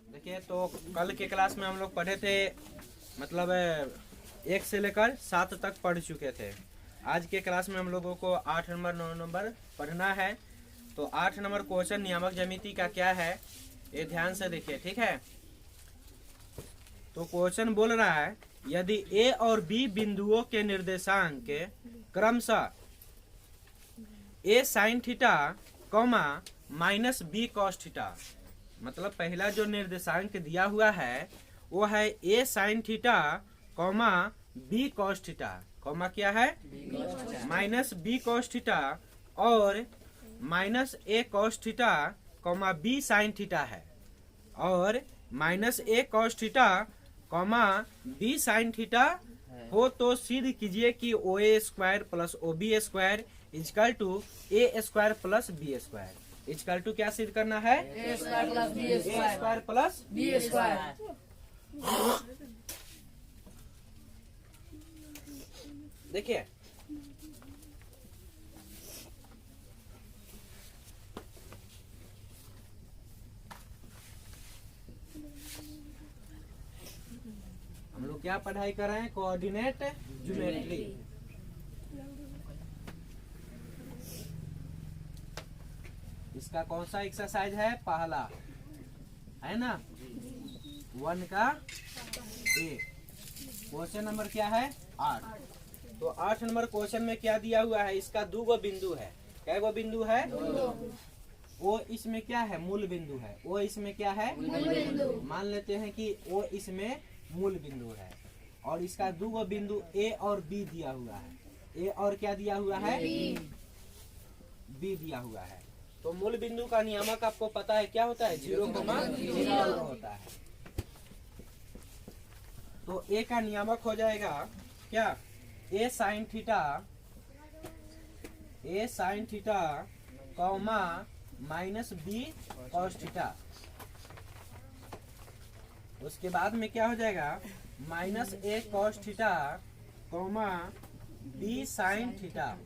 देखिए, तो कल के क्लास में हम लोग पढ़े थे, मतलब 1 से लेकर 7 तक पढ़ चुके थे। आज के क्लास में हम लोगों को 8 नंबर 9 नंबर पढ़ना है। तो 8 नंबर क्वेश्चन नियामक ज्यामिति का क्या है, ये ध्यान से देखिए, ठीक है। तो क्वेश्चन बोल रहा है, यदि ए और बी बिंदुओं के निर्देशांक क्रमशः A sine theta comma minus B cos theta, मतलब पहला जो निर्देशांक दिया हुआ है वो है A sine theta comma B cos theta, comma क्या है माइनस बी कॉस थीटा, और minus A cos theta comma B sine theta है, और minus A cos theta comma B sine theta हो तो सिद्ध कीजिए कि O A square plus O B square equal to A square plus B square. Equal to क्या सिद्ध करना है, A square plus B square. देखिए, हम लोग क्या पढ़ाई कर रहे हैं, कोऑर्डिनेट ज्योमेट्री। इसका कौन सा एक्सरसाइज है, पहला है ना, 1 का ए। क्वेश्चन नंबर क्या है, 8। तो 8 नंबर क्वेश्चन में क्या दिया हुआ है, इसका 2 गो बिंदु है। क्या गो बिंदु है, वो इसमें क्या है, मूल बिंदु है। वो इसमें क्या है, मान लेते हैं कि वो इसमें मूल बिंदु है, और इसका 2 गो बिंदु ए और बी दिया हुआ है। ए और क्या दिया हुआ है, बी दिया हुआ है। तो मूल बिंदु का नियामक आपको पता है क्या होता है, 0,0 होता है। तो ए का नियामक हो जाएगा क्या, A sine theta comma minus B cos theta. उसके बाद में क्या हो जाएगा, minus A cos theta comma B sine theta.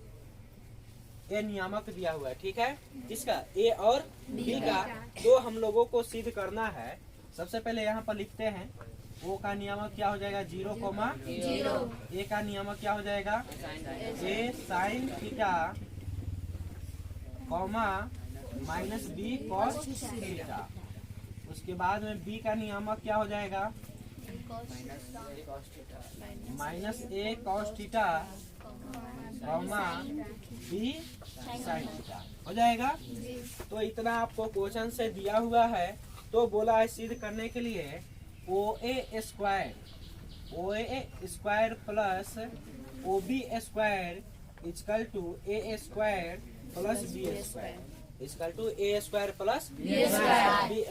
A नियामक दिया हुआ है, ठीक है। किसका, ए और बी का। तो हम लोगों को सिद्ध करना है। सबसे पहले यहाँ पर लिखते हैं, ओ का नियामक क्या हो जाएगा, 0,0। ए का नियामक क्या हो जाएगा, A sine theta comma minus B cos theta. उसके बाद में बी का नियामक क्या हो जाएगा, minus A cos theta comma B sine theta हो जाएगा। तो इतना आपको क्वेश्चन से दिया हुआ है। तो बोला है सिद्ध करने के लिए O A square plus O B square equal to A square plus B square equal to A square plus B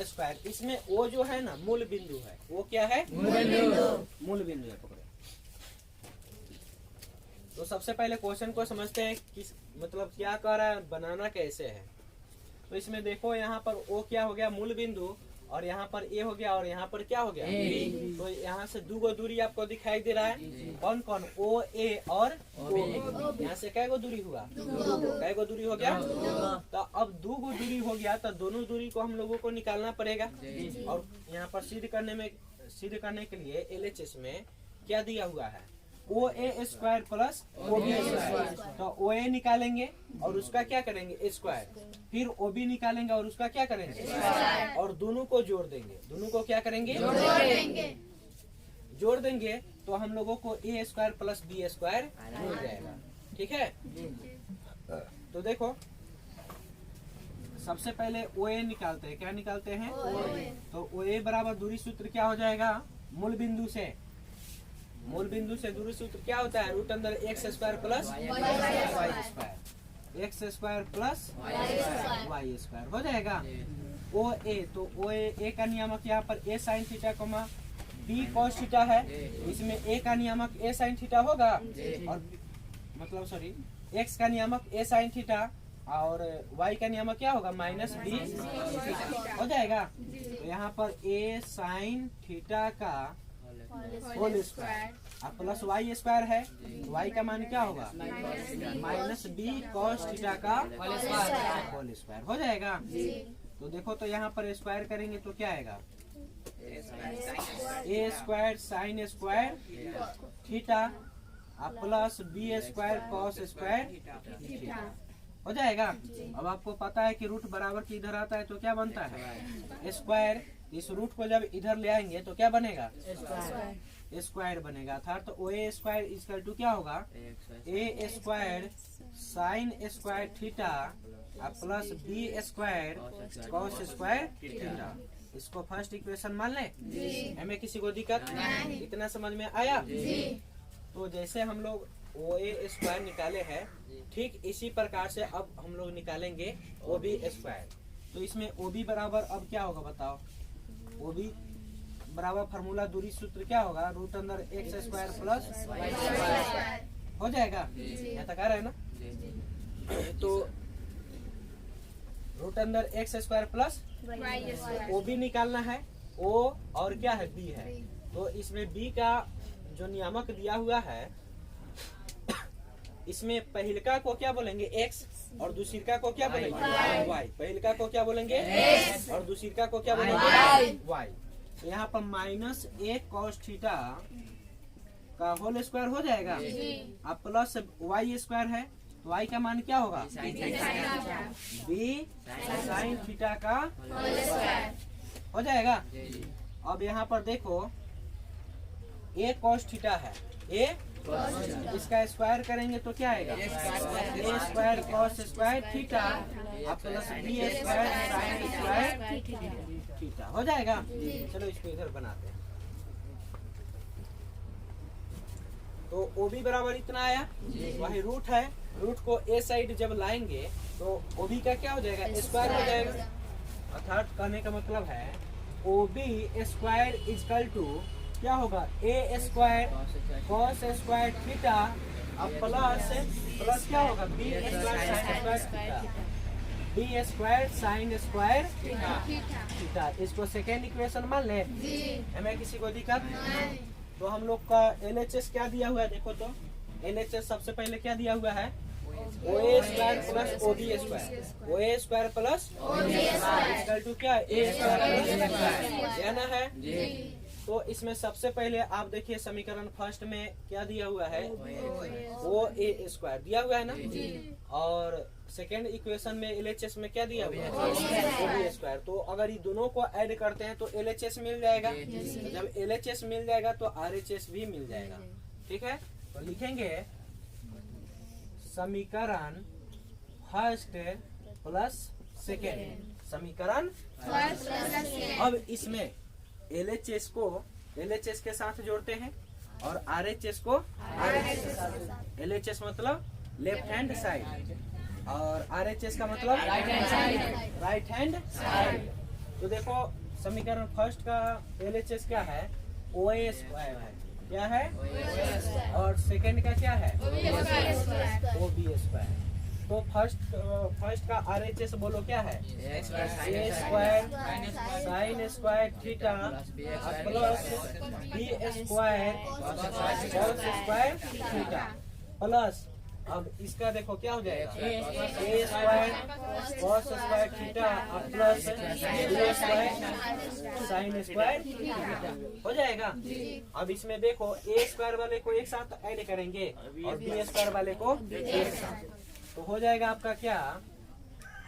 square. इसमें वो जो है ना मूल बिंदु है, वो क्या है, मूल बिंदु है। पकड़ो। तो सबसे पहले क्वेश्चन को समझते हैं, किस मतलब क्या कह रहा है, बनाना कैसे है। तो इसमें देखो, यहाँ पर ओ क्या हो गया, मूल बिंदु, और यहाँ पर ए हो गया, और यहाँ पर क्या हो गया, तो यहाँ से 2 गो दूरी आपको दिखाई दे रहा है। कौन कौन, ओ ए और ओ बी। यहाँ से कै गो दूरी हुआ, कै गो दूरी हो गया। तो अब 2 गो दूरी हो गया, तो दोनों दूरी को हम लोगों को निकालना पड़ेगा। और यहाँ पर सिद्ध करने के लिए LHS में क्या दिया हुआ है, O A square plus O B square. तो ओ ए निकालेंगे और उसका क्या करेंगे, स्क्वायर। फिर ओ बी निकालेंगे और उसका क्या करेंगे, और दोनों को जोड़ देंगे। दोनों को क्या करेंगे, जोड़ देंगे। तो हम लोगों को ए स्क्वायर प्लस बी स्क्वायर मिल जाएगा, ठीक है। तो देखो, सबसे पहले ओ ए निकालते हैं। क्या निकालते हैं, तो ओ ए बराबर दूरी सूत्र क्या हो जाएगा, मूल बिंदु से दूरी सूत्र क्या होता है, रूट अंदर X square plus Y square, X square plus Y square हो जाएगा। ओ ए, तो ओ ए का नियामक यहाँ पर A sine theta comma B cos theta है। इसमें ए का नियामक ए साइन थीटा होगा, और मतलब सॉरी, एक्स का नियामक ए साइन थीटा, और वाई का नियामक क्या होगा, माइनस बी हो जाएगा। तो यहाँ पर ए साइन थीटा का होल स्क्वायर और प्लस वाई स्क्वायर है। वाई का मान क्या होगा, माइनस बी कॉस थीटा का होल स्क्वायर हो जाएगा। तो देखो, तो यहाँ पर स्क्वायर करेंगे तो क्या आएगा, A square sine square theta plus B square cos square theta हो जाएगा। अब आपको पता है कि रूट बराबर की इधर आता है तो क्या बनता है स्क्वायर। इस रूट को जब इधर ले आएंगे तो क्या बनेगा स्क्वायर बनेगा। अर्थात तो O A square equal to क्या होगा A square sine square theta plus B square cos square theta. इसको फर्स्ट इक्वेशन मान ले। हमें किसी को दिक्कत इतना समझ में आया। तो जैसे हम लोग ओ ए स्क्वायर निकाले हैं ठीक इसी प्रकार से अब हम लोग निकालेंगे ओ बी स्क्वायर। तो इसमें ओ बी बराबर अब क्या होगा बताओ। ओ बी बराबर फार्मूला दूरी सूत्र क्या होगा रूट अंदर एक्स स्क्वायर प्लस हो जाएगा। यहाँ तक आ रहा है ना। तो रूट अंदर X square plus O B निकालना है। ओ और क्या है बी है। तो इसमें बी का जो नियामक दिया हुआ है इसमें पहलका को क्या बोलेंगे x और दूसरिका को क्या बोलेंगे y। पहलका को क्या बोलेंगे x और दूसरिका को क्या बोलेंगे y। तो यहाँ पर माइनस ए कॉस थीटा का होल स्क्वायर हो जाएगा। अब प्लस वाई स्क्वायर है तो y का मान क्या होगा बी साइन थीटा का हो जाएगा। अब यहाँ पर देखो ए कॉस थीटा है ए इसका स्क्वायर करेंगे तो क्या आएगा A square cos square theta plus B square sine square theta हो जाएगा। चलो इसको इधर बनाते हैं। तो ओ बी बराबर इतना आया। वही रूट है। रूट को ए साइड जब लाएंगे तो ओ बी का क्या हो जाएगा स्क्वायर हो जाएगा। अर्थात कहने का मतलब है O B square equal to क्या होगा A square cos square theta plus क्या होगा B square sine square theta B square sine square theta. इसको सेकेंड इक्वेशन मान ले। हमें किसी को दिक्कत। तो हम लोग का LHS क्या दिया हुआ है देखो। तो LHS सबसे पहले क्या दिया हुआ है O A square plus O B square O A square plus equal to क्या ए स्क्वायर ना है। तो इसमें सबसे पहले आप देखिए समीकरण फर्स्ट में क्या दिया हुआ है ओ ए स्क्वायर दिया हुआ है ना। और सेकेंड इक्वेशन में LHS में क्या दिया हुआ है ओ बी स्क्वायर। तो अगर ये दोनों को ऐड करते हैं तो LHS मिल जाएगा। जब LHS मिल जाएगा तो RHS भी मिल जाएगा। ठीक है। तो लिखेंगे समीकरण फर्स्ट प्लस सेकेंड समीकरण। अब इसमें LHS के साथ जोड़ते हैं और RHS को RHS के साथ। LHS मतलब लेफ्ट हैंड साइड और RHS का मतलब राइट हैंड साइड। तो देखो समीकरण फर्स्ट का LHS क्या है ओ ए स्क्वायर है क्या है और सेकेंड का क्या है ओ बी स्क्वायर। तो फर्स्ट का RHS बोलो क्या है A square sine square theta plus B square cos square theta plus अब इसका देखो क्या हो जाएगा A square cos square theta plus B square sine square theta हो जाएगा। अब इसमें देखो ए स्क्वायर वाले को एक साथ ऐड करेंगे और बी स्क्वायर वाले को एक साथ। तो हो जाएगा आपका क्या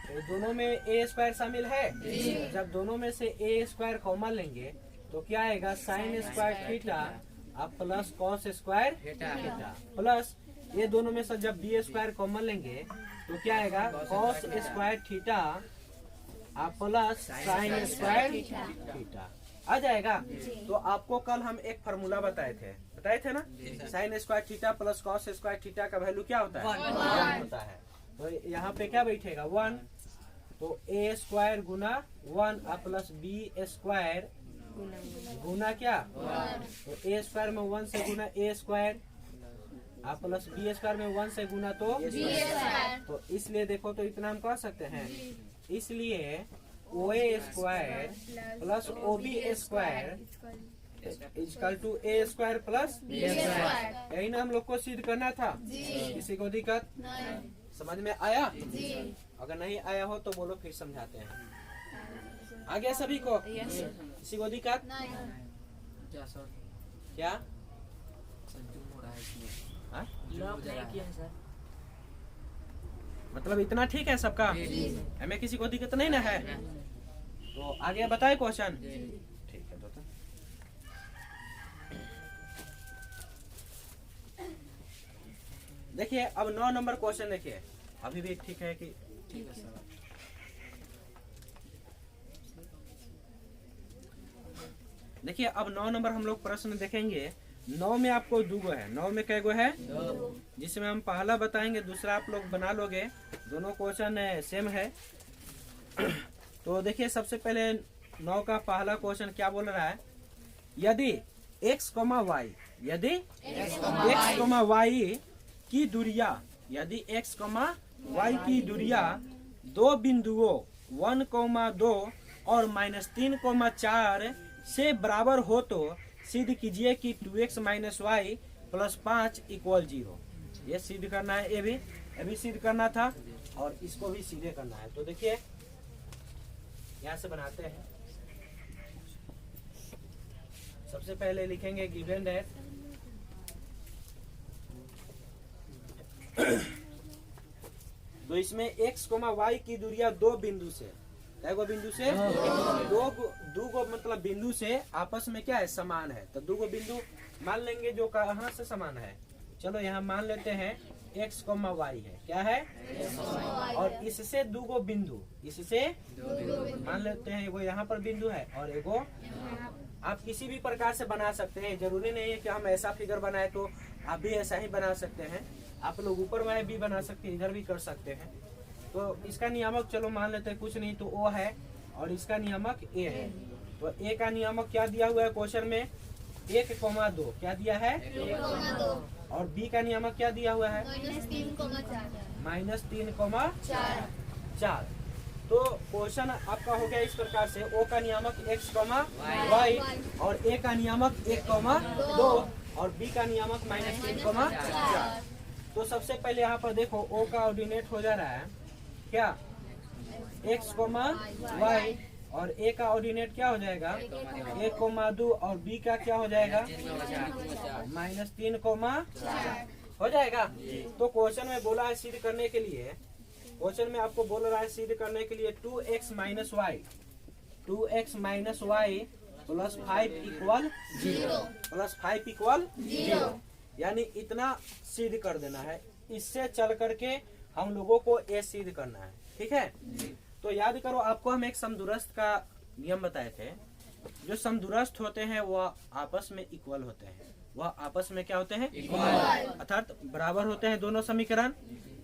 तो दोनों में ए स्क्वायर शामिल है। जब दोनों में से ए स्क्वायर कॉमन लेंगे तो क्या आएगा sign square theta plus cos square theta plus ये दोनों में से जब बी स्क्वायर कॉमन लेंगे तो क्या आएगा cos square theta plus sine square theta आ जाएगा। तो आपको कल हम एक फार्मूला बताए थे ना sign square theta plus cos square theta का वैल्यू क्या होता है 1 होता है। तो यहाँ पे क्या बैठेगा 1। तो ए स्क्वायर गुना 1 प्लस बी स्क्वायर गुना क्या तो ए स्क्वायर में 1 से गुना ए स्क्वायर प्लस बी स्क्वायर में 1 से गुना तो इसलिए देखो तो इतना हम कह सकते हैं। इसलिए O A square plus O B square equal to A square plus B square. यही ना हम लोग को सिद्ध करना था। किसी को दिक्कत समझ में आया? अगर नहीं आया हो तो बोलो फिर समझाते हैं। आ गया सभी को? किसी को दिक्कत? क्या सर? क्या? जूम हो रहा है इसमें। हाँ? लॉक नहीं किया है सर। मतलब इतना ठीक है सबका? हमें किसी को दिक्कत नहीं ना है? तो आगे बताए क्वेश्चन। ठीक है तो देखिए अब 9 नंबर क्वेश्चन देखिए, अभी भी ठीक है कि ठीक है सर। देखिए अब 9 नंबर हम लोग प्रश्न देखेंगे। 9 में आपको 2 गो है। 9 में कै गो है? जिसमें हम पहला बताएंगे, दूसरा आप लोग बना लोगे। दोनों क्वेश्चन सेम है। तो देखिए सबसे पहले 9 का पहला क्वेश्चन क्या बोल रहा है? यदि x, y, यदि x, y की दूरिया, यदि x, y की दूरिया दो बिंदुओं 1, 2 और -3, 4 से बराबर हो तो सिद्ध कीजिए कि 2x - y + 5 = 0। ये सिद्ध करना है। ये भी सिद्ध करना था और इसको भी सीधे करना है। तो देखिए यहाँ से बनाते हैं। सबसे पहले लिखेंगे गिवन दैट तो इसमें x, y की दूरिया दो बिंदु से, गो बिंदु से दो गो मतलब बिंदु से आपस में क्या है? समान है। तो दो गो बिंदु मान लेंगे जो कहाँ से समान है। चलो यहाँ मान लेते हैं x, y है। क्या है? और इससे दो गो बिंदु, इससे मान लेते हैं एगो यहाँ पर बिंदु है और एगो, आप किसी भी प्रकार से बना सकते हैं। जरूरी नहीं है कि हम ऐसा फिगर बनाए, तो आप भी ऐसा ही बना सकते हैं। आप लोग ऊपर में भी बना सकते हैं, इधर भी कर सकते हैं। तो इसका नियामक चलो मान लेते हैं, कुछ नहीं तो O है और इसका नियामक A है। तो A का नियामक क्या दिया हुआ है क्वेश्चन में? 1, 2 क्या दिया है? 1, और B का नियामक क्या दिया हुआ है? -3, -3, 4। तो क्वेश्चन आपका हो गया इस प्रकार से। O का नियामक x, y और A का नियामक 1, 2 और B का नियामक -3, 4। तो सबसे पहले यहाँ पर देखो O का ऑर्डिनेट हो जा रहा है क्या? x, y और A का ऑर्डिनेट क्या हो जाएगा? 1, 2 और B का क्या हो जाएगा? -3, 4 हो जाएगा। तो क्वेश्चन में बोला है सिद्ध करने के लिए, क्वेश्चन में आपको बोल रहा है सिद्ध करने के लिए 2x - y + 5 = 0, यानी इतना सिद्ध कर देना है। इससे चल करके हम लोगों को ये सिद्ध करना है। ठीक है? तो याद करो, आपको हम एक समदूरस्थ का नियम बताए थे। जो समदूरस्थ होते हैं वह आपस में इक्वल होते हैं। वह आपस में क्या होते हैं? इक्वल, अर्थात बराबर होते हैं दोनों समीकरण।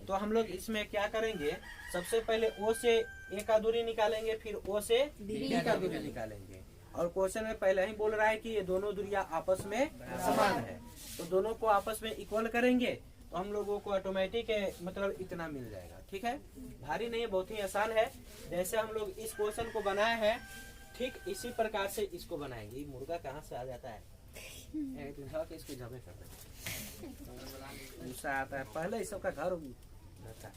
तो हम लोग इसमें क्या करेंगे? सबसे पहले O से A का दूरी निकालेंगे, फिर O से B का दूरी निकालेंगे। और क्वेश्चन में पहले ही बोल रहा है कि ये दोनों दूरियां आपस में समान है। तो दोनों को आपस में इक्वल करेंगे तो हम लोगों को ऑटोमेटिक मतलब इतना मिल जाएगा। ठीक है? भारी नहीं है, बहुत ही आसान है। जैसे हम लोग इस क्वेश्चन को बनाए हैं, ठीक इसी प्रकार से इसको बनाएंगे। ये मुर्गा कहाँ से आ जाता है? इसको जमे कर देंगे, गुस्सा आता है। पहले इस सबका घर रहता है।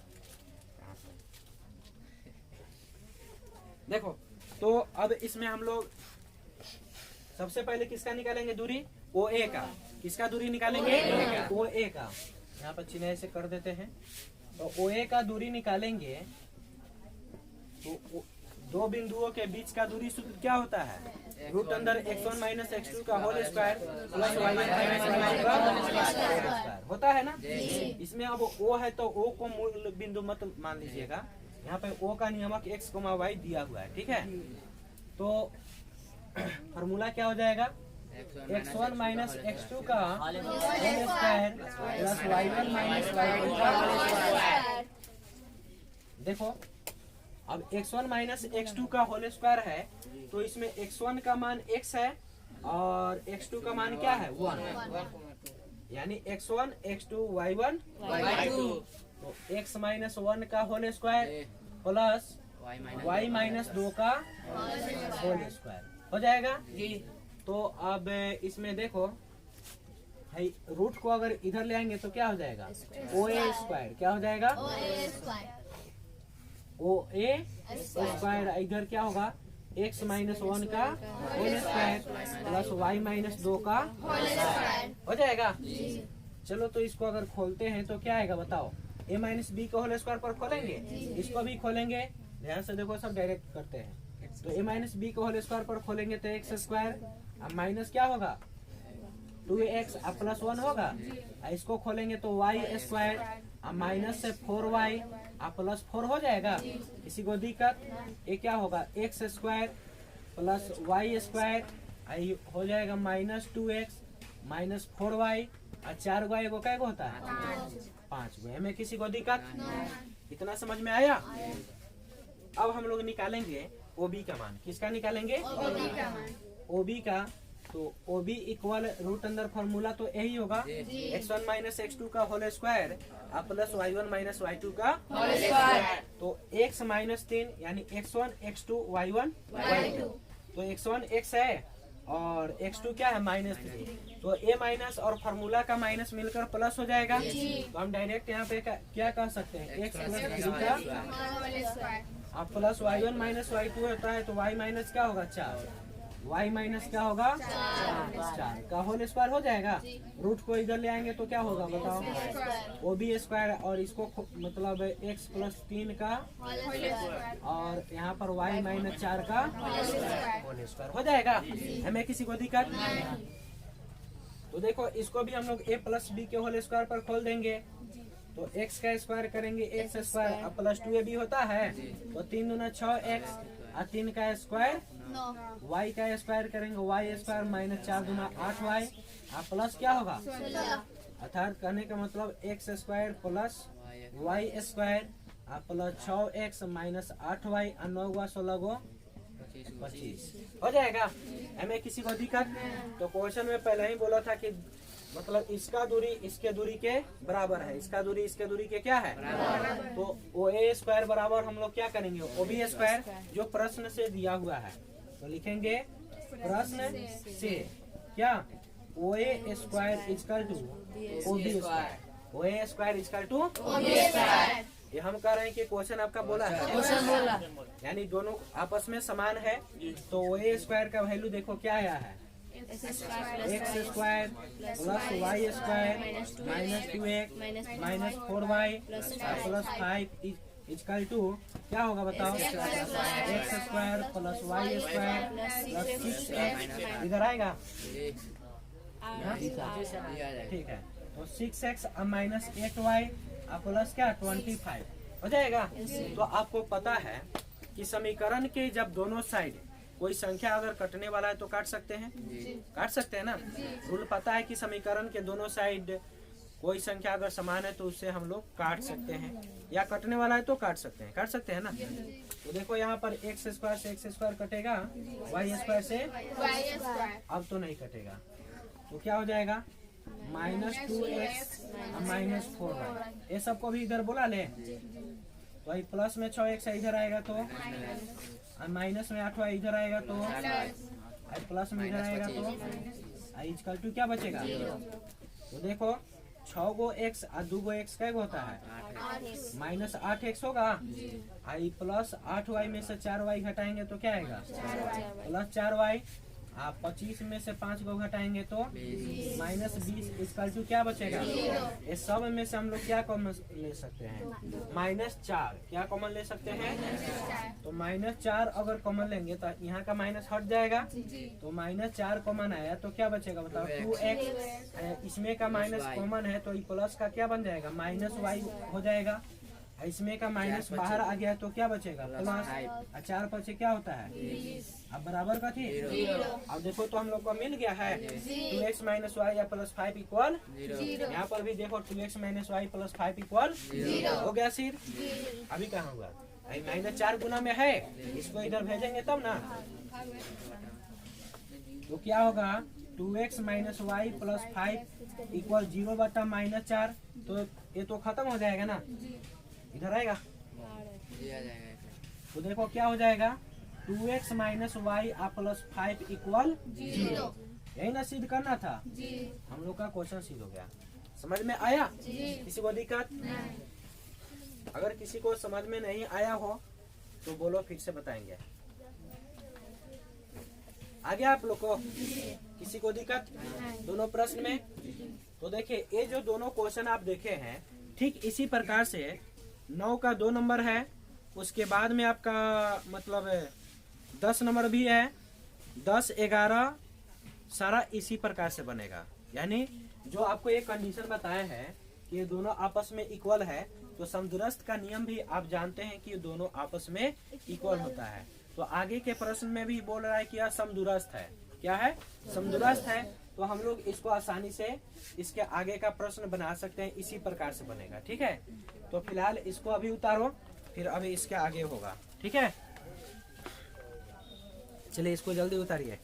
देखो तो अब इसमें हम लोग सबसे पहले किसका निकालेंगे दूरी? OA का। किसका दूरी निकालेंगे? OA का। यहाँ पर चिन्ह से कर देते हैं। तो OA का दूरी निकालेंगे तो दो बिंदुओं के बीच का दूरी सूत्र क्या होता है? √x1 - x2 का whole square plus y1 - y2 का होल स्क्वायर होता है ना। इसमें अब O है तो O को मूल बिंदु मत मान लीजिएगा। यहाँ पे O का नियामक x, y दिया हुआ है। ठीक है? तो फॉर्मूला क्या हो जाएगा? x1 - x2 का whole square plus y1 - y2 का होल स्क्वायर। देखो अब x1 - x2 का होल स्क्वायर है तो इसमें x1 का मान x है और x2 का मान क्या है? 1, यानी x1, x2, y1 y2। तो x - 1 का होल स्क्वायर प्लस y - 2 का होल स्क्वायर हो जाएगा। तो अब इसमें देखो भाई, रूट को अगर इधर ले आएंगे तो क्या हो जाएगा? OA²। क्या हो जाएगा? OA² इधर क्या होगा? x माइनस 1 का whole square plus y minus 2 का हो जाएगा। चलो तो इसको अगर खोलते हैं तो क्या आएगा बताओ। a माइनस बी का होल स्क्वायर पर खोलेंगे, इसको भी खोलेंगे, ध्यान से देखो सब डायरेक्ट करते हैं। तो a माइनस बी का होल स्क्वायर पर खोलेंगे तो एक्स स्क्वायर, अब माइनस क्या होगा 2x अब प्लस 1 होगा। इसको खोलेंगे तो y स्क्वायर, अब माइनस से 4y अब प्लस 4 हो जाएगा। किसी को दिक्कत, ये क्या होगा x square plus y square हो जाएगा माइनस 2x माइनस 4y और 4y वो क्या होता है 5 गो। हमें किसी को दिक्कत, इतना समझ में आया। अब हम लोग निकालेंगे OB का मान। किसका निकालेंगे OB का। तो OB इक्वल रूट अंदर फॉर्मूला तो यही होगा x1 माइनस x2 का होल स्क्वायर अब प्लस y1 माइनस y2 का होल स्क्वायर। तो x माइनस 3 यानी x1 x2 y1 y2। तो x1 x है और x2 क्या है माइनस 3। तो a माइनस और फार्मूला का माइनस मिलकर प्लस हो जाएगा। तो हम डायरेक्ट यहाँ पे क्या कह सकते हैं x प्लस 3 का अब प्लस y1 माइनस y2 होता है तो y माइनस क्या होगा 4, y माइनस क्या होगा 4 का होल स्क्वायर हो जाएगा। रूट को इधर ले आएंगे तो क्या होगा बताओ OB स्क्वायर और इसको मतलब x प्लस 3 का और यहाँ पर y माइनस 4 का होल स्क्वायर हो जाएगा। हमें किसी को दिक्कत। तो देखो इसको भी हम लोग a प्लस बी के होल स्क्वायर पर खोल देंगे तो x का स्क्वायर करेंगे x स्क्वायर अब प्लस 2ab होता है तो 3 दूना 6x और 3 का स्क्वायर y का स्क्वायर करेंगे y स्क्वायर माइनस 4 दूना 8y और प्लस क्या होगा अर्थात कहने का मतलब x square plus y square और प्लस 6x माइनस 8y और 9 गुआ 16 गो 25 हो जाएगा। हमें किसी को दिक्कत। तो क्वेश्चन में पहले ही बोला था कि मतलब इसका दूरी इसके दूरी के बराबर है, इसका दूरी इसके दूरी के क्या है तो OA स्क्वायर बराबर हम लोग क्या करेंगे OB स्क्वायर जो प्रश्न से दिया हुआ है। तो लिखेंगे प्रश्न से क्या OA square equal to OB square, OA square equal to OB square. ये हम कह रहे हैं कि क्वेश्चन आपका बोला है यानी दोनों आपस में समान है। तो OA स्क्वायर का वैल्यू देखो क्या आया है x square plus y square minus 2x minus 4y plus 5 equal to क्या होगा बताओ x square plus y square plus 6x इधर आएगा ठीक है। तो 6x माइनस 8y प्लस क्या 25 हो जाएगा। तो आपको पता है कि समीकरण के जब दोनों साइड कोई संख्या अगर कटने वाला है तो काट सकते हैं ना। रूल पता है कि समीकरण के दोनों साइड कोई संख्या अगर समान है तो उससे हम लोग काट सकते हैं या कटने वाला है तो काट सकते हैं ना। तो देखो यहाँ पर x स्क्वायर से x स्क्वायर कटेगा y स्क्वायर से अब तो नहीं कटेगा तो क्या हो जाएगा माइनस 2x माइनस 4y। ये सबको भी इधर बुला ले तो प्लस में 6x इधर आएगा तो माइनस में 8y इधर आएगा तो प्लस में इधर आएगा तो इक्वल टू क्या बचेगा। तो देखो 6 गो x और 2 गो x क्या होता है माइनस 8x होगा आई प्लस 8y में से 4y घटाएंगे तो क्या आएगा प्लस 4y। आप 25 में से 5 को घटाएंगे तो माइनस 20 इक्वल टू क्या बचेगा। इस सब में से हम लोग क्या कॉमन ले सकते हैं माइनस 4 क्या कॉमन ले सकते हैं। तो माइनस 4 अगर कॉमन लेंगे तो यहाँ का माइनस हट जाएगा तो माइनस 4 कॉमन आया तो क्या बचेगा बताओ 2x। इसमें का माइनस कॉमन है तो प्लस का क्या बन जाएगा माइनस y हो जाएगा। इसमें का माइनस बाहर आ गया तो क्या बचेगा प्लस 4 पर से क्या होता है अब बराबर का थी। अब देखो तो हम लोग को मिल गया है 2x माइनस वाई या प्लस 5 इक्वल। यहाँ पर भी देखो 2x minus Y plus 5 equal हो गया सिर। अभी कहाँ हुआ माइनस 4 गुना में है इसको इधर भेजेंगे तब ना। तो क्या होगा 2x minus Y plus 5 equal 0 बटा माइनस 4। तो ये तो खत्म हो जाएगा ना इधर आएगा। तो देखो क्या हो जाएगा 2x minus Y plus 5 equal 0। यही ना सिद्ध करना था हम लोग का क्वेश्चन सिद्ध हो गया। समझ में आया किसी को दिक्कत। अगर किसी को समझ में नहीं आया हो तो बोलो फिर से बताएंगे। आ गया आप लोग को? किसी को दिक्कत दोनों प्रश्न में? तो देखिए ये जो दोनों क्वेश्चन आप देखे हैं ठीक इसी प्रकार से 9 का 2 नंबर है, उसके बाद में आपका मतलब 10 नंबर भी है, 10, 11 सारा इसी प्रकार से बनेगा। यानी जो आपको एक कंडीशन बताया है कि ये दोनों आपस में इक्वल है, तो समदूरस्थ का नियम भी आप जानते हैं कि ये दोनों आपस में इक्वल होता है। तो आगे के प्रश्न में भी बोल रहा है कि यह समदूरस्थ है। क्या है? समदूरस्थ है। तो हम लोग इसको आसानी से इसके आगे का प्रश्न बना सकते हैं, इसी प्रकार से बनेगा। ठीक है, तो फिलहाल इसको अभी उतारो, फिर अभी इसके आगे होगा। ठीक है, चलिए इसको जल्दी उतारिए।